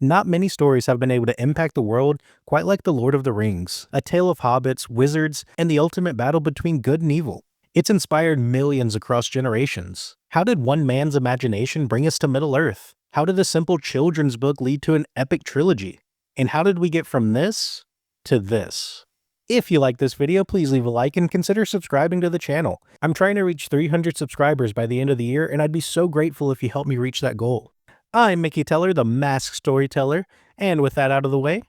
Not many stories have been able to impact the world quite like The Lord of the Rings, a tale of hobbits, wizards, and the ultimate battle between good and evil. It's inspired millions across generations. How did one man's imagination bring us to Middle-earth? How did a simple children's book lead to an epic trilogy? And how did we get from this to this? If you like this video, please leave a like and consider subscribing to the channel. I'm trying to reach 300 subscribers by the end of the year, and I'd be so grateful if you help me reach that goal. I'm Mickey Teller, the Masked Storyteller, and with that out of the way,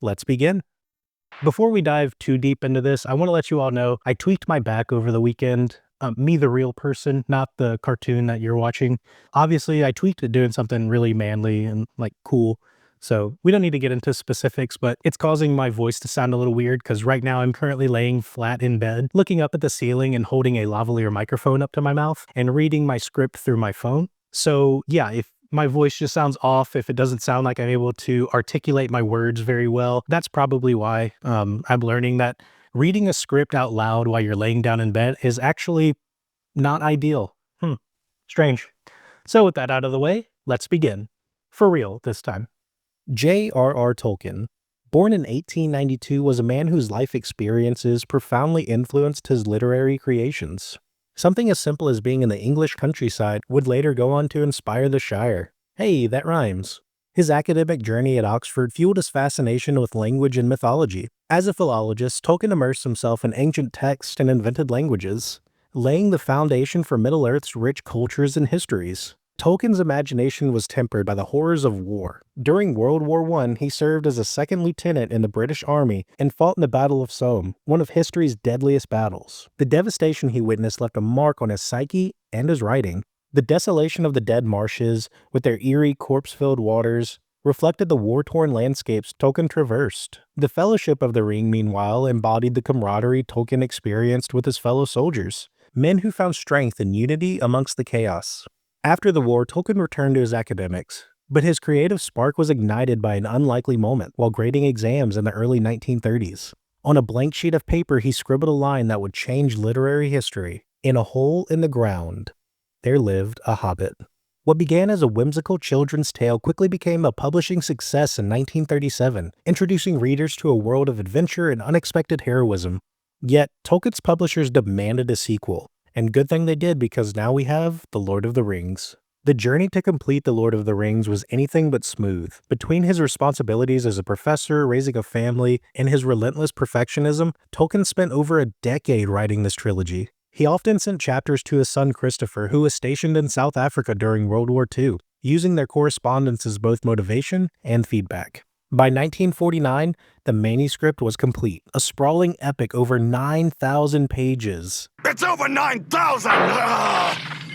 let's begin. Before we dive too deep into this, I want to let you all know I tweaked my back over the weekend. Me, the real person, not the cartoon that you're watching. Obviously, I tweaked it doing something really manly and cool. So we don't need to get into specifics, but it's causing my voice to sound a little weird because right now I'm currently laying flat in bed, looking up at the ceiling and holding a lavalier microphone up to my mouth and reading my script through my phone. So yeah, if my voice just sounds off, if it doesn't sound like I'm able to articulate my words very well, that's probably why. I'm learning that reading a script out loud while you're laying down in bed is actually not ideal. Strange. So with that out of the way, let's begin. For real this time. J.R.R. Tolkien, born in 1892, was a man whose life experiences profoundly influenced his literary creations. Something as simple as being in the English countryside would later go on to inspire the Shire. Hey, that rhymes. His academic journey at Oxford fueled his fascination with language and mythology. As a philologist, Tolkien immersed himself in ancient texts and invented languages, laying the foundation for Middle-earth's rich cultures and histories. Tolkien's imagination was tempered by the horrors of war. During World War I, he served as a second lieutenant in the British Army and fought in the Battle of Somme, one of history's deadliest battles. The devastation he witnessed left a mark on his psyche and his writing. The desolation of the dead marshes, with their eerie, corpse-filled waters, reflected the war-torn landscapes Tolkien traversed. The Fellowship of the Ring, meanwhile, embodied the camaraderie Tolkien experienced with his fellow soldiers, men who found strength and unity amongst the chaos. After the war, Tolkien returned to his academics, but his creative spark was ignited by an unlikely moment while grading exams in the early 1930s. On a blank sheet of paper, he scribbled a line that would change literary history. In a hole in the ground, there lived a hobbit. What began as a whimsical children's tale quickly became a publishing success in 1937, introducing readers to a world of adventure and unexpected heroism. Yet, Tolkien's publishers demanded a sequel. And good thing they did, because now we have The Lord of the Rings. The journey to complete The Lord of the Rings was anything but smooth. Between his responsibilities as a professor, raising a family, and his relentless perfectionism, Tolkien spent over a decade writing this trilogy. He often sent chapters to his son Christopher, who was stationed in South Africa during World War II, using their correspondence as both motivation and feedback. By 1949, the manuscript was complete, a sprawling epic over 9,000 pages. It's over 9,000!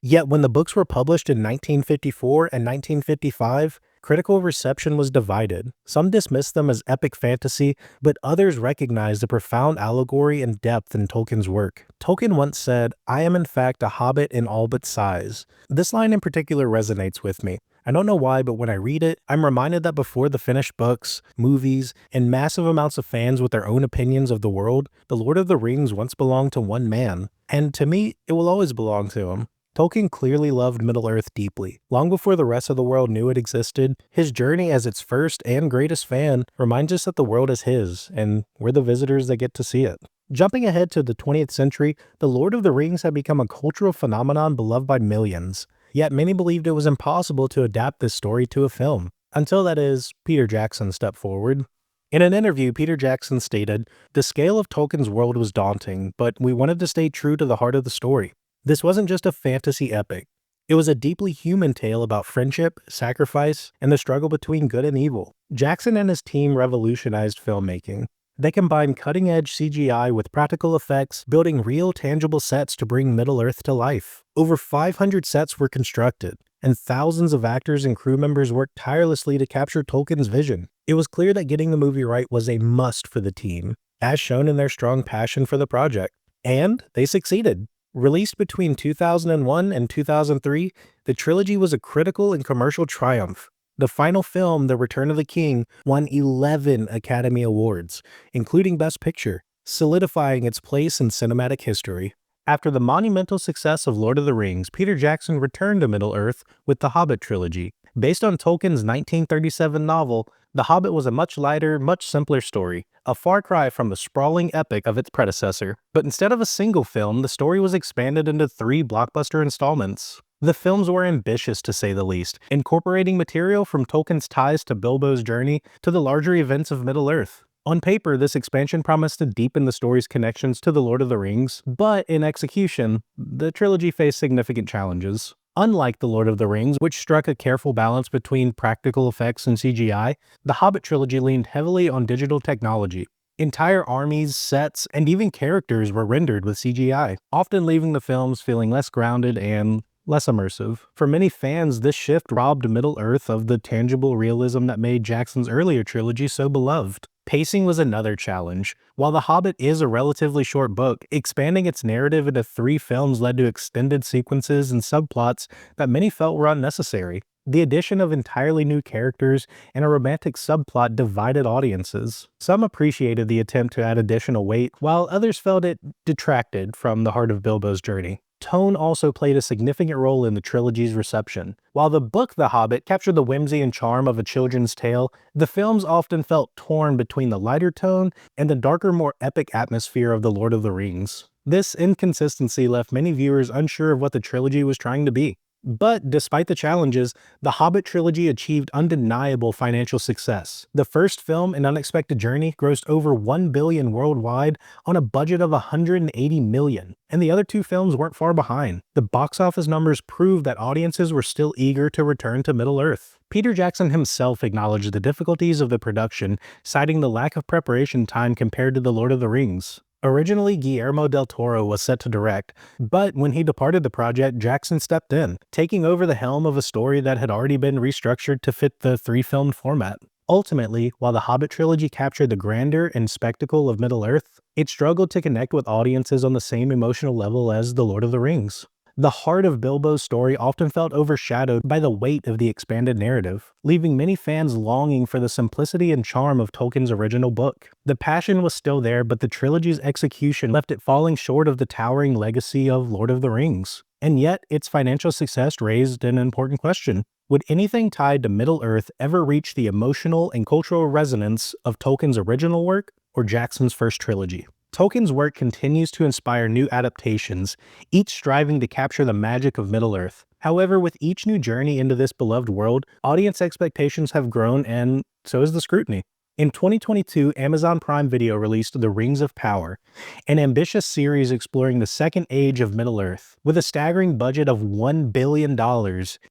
Yet when the books were published in 1954 and 1955, critical reception was divided. Some dismissed them as epic fantasy, but others recognized the profound allegory and depth in Tolkien's work. Tolkien once said, "I am in fact a hobbit in all but size." This line in particular resonates with me. I don't know why, but when I read it, I'm reminded that before the finished books, movies, and massive amounts of fans with their own opinions of the world, The Lord of the Rings once belonged to one man. And to me, it will always belong to him. Tolkien clearly loved Middle-earth deeply. Long before the rest of the world knew it existed, his journey as its first and greatest fan reminds us that the world is his, and we're the visitors that get to see it. Jumping ahead to the 20th century, The Lord of the Rings had become a cultural phenomenon beloved by millions. Yet many believed it was impossible to adapt this story to a film. Until, that is, Peter Jackson stepped forward. In an interview, Peter Jackson stated, "The scale of Tolkien's world was daunting, but we wanted to stay true to the heart of the story. This wasn't just a fantasy epic. It was a deeply human tale about friendship, sacrifice, and the struggle between good and evil." Jackson and his team revolutionized filmmaking. They combined cutting-edge CGI with practical effects, building real, tangible sets to bring Middle-earth to life. Over 500 sets were constructed, and thousands of actors and crew members worked tirelessly to capture Tolkien's vision. It was clear that getting the movie right was a must for the team, as shown in their strong passion for the project. And they succeeded. Released between 2001 and 2003, the trilogy was a critical and commercial triumph. The final film, The Return of the King, won 11 Academy Awards, including Best Picture, solidifying its place in cinematic history. After the monumental success of Lord of the Rings, Peter Jackson returned to Middle-earth with the Hobbit Trilogy. Based on Tolkien's 1937 novel, The Hobbit was a much lighter, much simpler story, a far cry from the sprawling epic of its predecessor. But instead of a single film, the story was expanded into 3 blockbuster installments. The films were ambitious, to say the least, incorporating material from Tolkien's ties to Bilbo's journey to the larger events of Middle-earth. On paper, this expansion promised to deepen the story's connections to The Lord of the Rings, but in execution, the trilogy faced significant challenges. Unlike The Lord of the Rings, which struck a careful balance between practical effects and CGI, the Hobbit trilogy leaned heavily on digital technology. Entire armies, sets, and even characters were rendered with CGI, often leaving the films feeling less grounded and less immersive. For many fans, this shift robbed Middle-earth of the tangible realism that made Jackson's earlier trilogy so beloved. Pacing was another challenge. While The Hobbit is a relatively short book, expanding its narrative into 3 films led to extended sequences and subplots that many felt were unnecessary. The addition of entirely new characters and a romantic subplot divided audiences. Some appreciated the attempt to add additional weight, while others felt it detracted from the heart of Bilbo's journey. Tone also played a significant role in the trilogy's reception. While the book The Hobbit captured the whimsy and charm of a children's tale, the films often felt torn between the lighter tone and the darker, more epic atmosphere of The Lord of the Rings. This inconsistency left many viewers unsure of what the trilogy was trying to be. But despite the challenges, the Hobbit trilogy achieved undeniable financial success. The first film, An Unexpected Journey, grossed over $1 billion worldwide on a budget of $180 million, and the other 2 films weren't far behind. The box office numbers proved that audiences were still eager to return to Middle-earth. Peter Jackson himself acknowledged the difficulties of the production, citing the lack of preparation time compared to The Lord of the Rings. Originally, Guillermo del Toro was set to direct, but when he departed the project, Jackson stepped in, taking over the helm of a story that had already been restructured to fit the 3-film format. Ultimately, while the Hobbit trilogy captured the grandeur and spectacle of Middle-earth, it struggled to connect with audiences on the same emotional level as The Lord of the Rings. The heart of Bilbo's story often felt overshadowed by the weight of the expanded narrative, leaving many fans longing for the simplicity and charm of Tolkien's original book. The passion was still there, but the trilogy's execution left it falling short of the towering legacy of Lord of the Rings. And yet, its financial success raised an important question. Would anything tied to Middle-earth ever reach the emotional and cultural resonance of Tolkien's original work or Jackson's first trilogy? Tolkien's work continues to inspire new adaptations, each striving to capture the magic of Middle-earth. However, with each new journey into this beloved world, audience expectations have grown and so has the scrutiny. In 2022, Amazon Prime Video released The Rings of Power, an ambitious series exploring the second age of Middle-earth. With a staggering budget of $1 billion,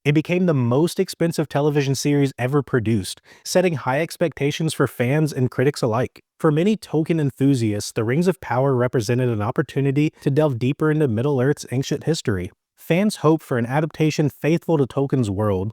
it became the most expensive television series ever produced, setting high expectations for fans and critics alike. For many Tolkien enthusiasts, The Rings of Power represented an opportunity to delve deeper into Middle-earth's ancient history. Fans hoped for an adaptation faithful to Tolkien's world,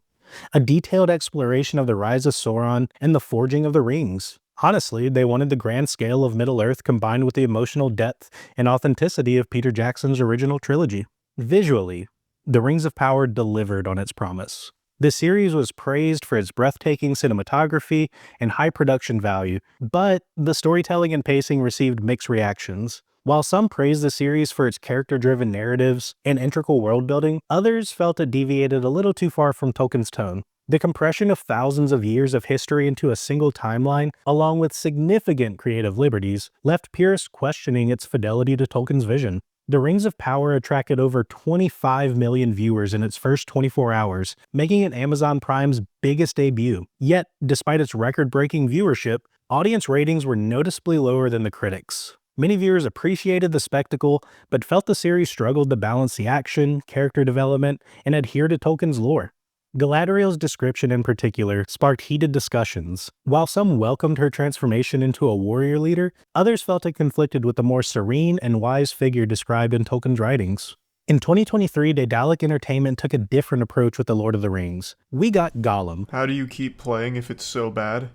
a detailed exploration of the rise of Sauron and the forging of the rings. Honestly, they wanted the grand scale of Middle-earth combined with the emotional depth and authenticity of Peter Jackson's original trilogy. Visually, The Rings of Power delivered on its promise. The series was praised for its breathtaking cinematography and high production value, but the storytelling and pacing received mixed reactions. While some praised the series for its character-driven narratives and integral world-building, others felt it deviated a little too far from Tolkien's tone. The compression of thousands of years of history into a single timeline, along with significant creative liberties, left purists questioning its fidelity to Tolkien's vision. The Rings of Power attracted over 25 million viewers in its first 24 hours, making it Amazon Prime's biggest debut. Yet, despite its record-breaking viewership, audience ratings were noticeably lower than the critics. Many viewers appreciated the spectacle, but felt the series struggled to balance the action, character development, and adhere to Tolkien's lore. Galadriel's description in particular sparked heated discussions. While some welcomed her transformation into a warrior leader, others felt it conflicted with the more serene and wise figure described in Tolkien's writings. In 2023, Daedalic Entertainment took a different approach with The Lord of the Rings. We got Gollum. How do you keep playing if it's so bad?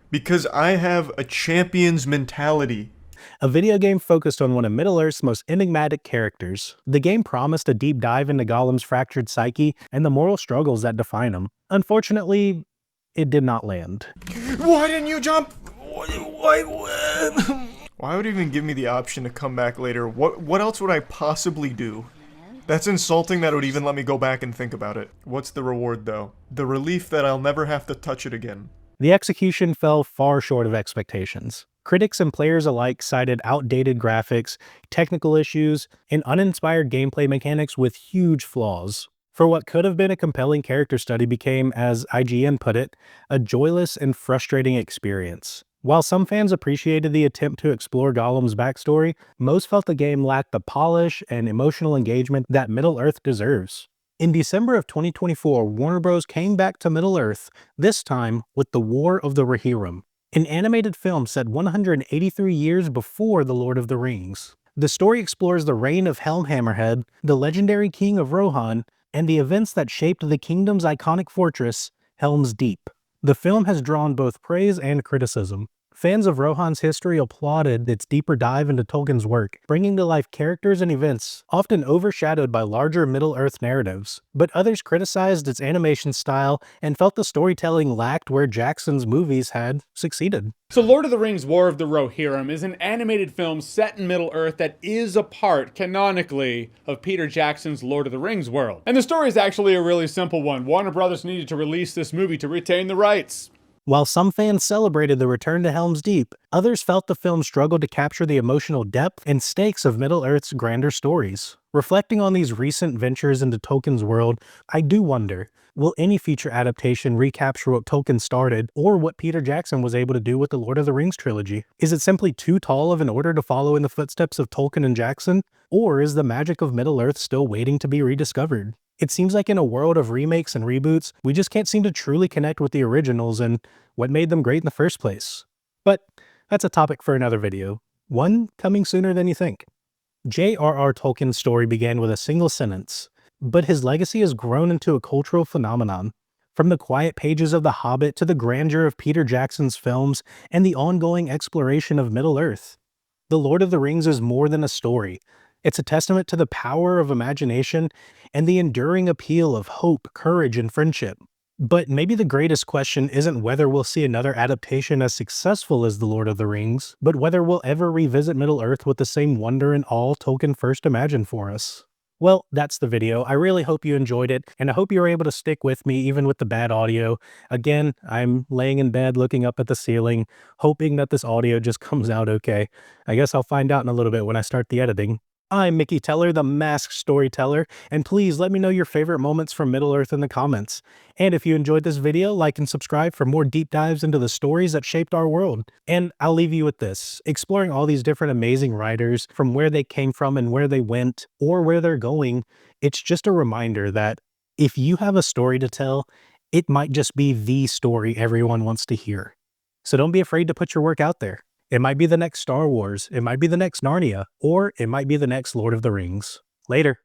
Because I have a champion's mentality. A video game focused on one of Middle-earth's most enigmatic characters. The game promised a deep dive into Gollum's fractured psyche and the moral struggles that define him. Unfortunately, it did not land. Why didn't you jump? Why would it even give me the option to come back later? What else would I possibly do? That's insulting that it would even let me go back and think about it. What's the reward, though? The relief that I'll never have to touch it again. The execution fell far short of expectations. Critics and players alike cited outdated graphics, technical issues, and uninspired gameplay mechanics with huge flaws. For what could have been a compelling character study became, as IGN put it, a joyless and frustrating experience. While some fans appreciated the attempt to explore Gollum's backstory, most felt the game lacked the polish and emotional engagement that Middle-earth deserves. In December of 2024, Warner Bros. Came back to Middle-earth, this time with The War of the Rohirrim, an animated film set 183 years before The Lord of the Rings. The story explores the reign of Helm Hammerhead, the legendary king of Rohan, and the events that shaped the kingdom's iconic fortress, Helm's Deep. The film has drawn both praise and criticism. Fans of Rohan's history applauded its deeper dive into Tolkien's work, bringing to life characters and events often overshadowed by larger Middle-earth narratives. But others criticized its animation style and felt the storytelling lacked where Jackson's movies had succeeded. So Lord of the Rings War of the Rohirrim is an animated film set in Middle-earth that is a part, canonically, of Peter Jackson's Lord of the Rings world. And the story is actually a really simple one. Warner Brothers needed to release this movie to retain the rights. While some fans celebrated the return to Helm's Deep, others felt the film struggled to capture the emotional depth and stakes of Middle-earth's grander stories. Reflecting on these recent ventures into Tolkien's world, I do wonder, will any future adaptation recapture what Tolkien started, or what Peter Jackson was able to do with the Lord of the Rings trilogy? Is it simply too tall of an order to follow in the footsteps of Tolkien and Jackson, or is the magic of Middle-earth still waiting to be rediscovered? It seems like in a world of remakes and reboots, we just can't seem to truly connect with the originals and what made them great in the first place. But that's a topic for another video, one coming sooner than you think. J.R.R. Tolkien's story began with a single sentence, but his legacy has grown into a cultural phenomenon. From the quiet pages of The Hobbit to the grandeur of Peter Jackson's films and the ongoing exploration of Middle-earth, The Lord of the Rings is more than a story. It's a testament to the power of imagination and the enduring appeal of hope, courage, and friendship. But maybe the greatest question isn't whether we'll see another adaptation as successful as The Lord of the Rings, but whether we'll ever revisit Middle-earth with the same wonder and awe Tolkien first imagined for us. Well, that's the video. I really hope you enjoyed it, and I hope you were able to stick with me even with the bad audio. Again, I'm laying in bed looking up at the ceiling, hoping that this audio just comes out okay. I guess I'll find out in a little bit when I start the editing. I'm Mickey Teller, the Masked Storyteller, and please let me know your favorite moments from Middle-earth in the comments. And if you enjoyed this video, like and subscribe for more deep dives into the stories that shaped our world. And I'll leave you with this, exploring all these different amazing writers, from where they came from and where they went, or where they're going. It's just a reminder that if you have a story to tell, it might just be the story everyone wants to hear. So don't be afraid to put your work out there. It might be the next Star Wars, it might be the next Narnia, or it might be the next Lord of the Rings. Later.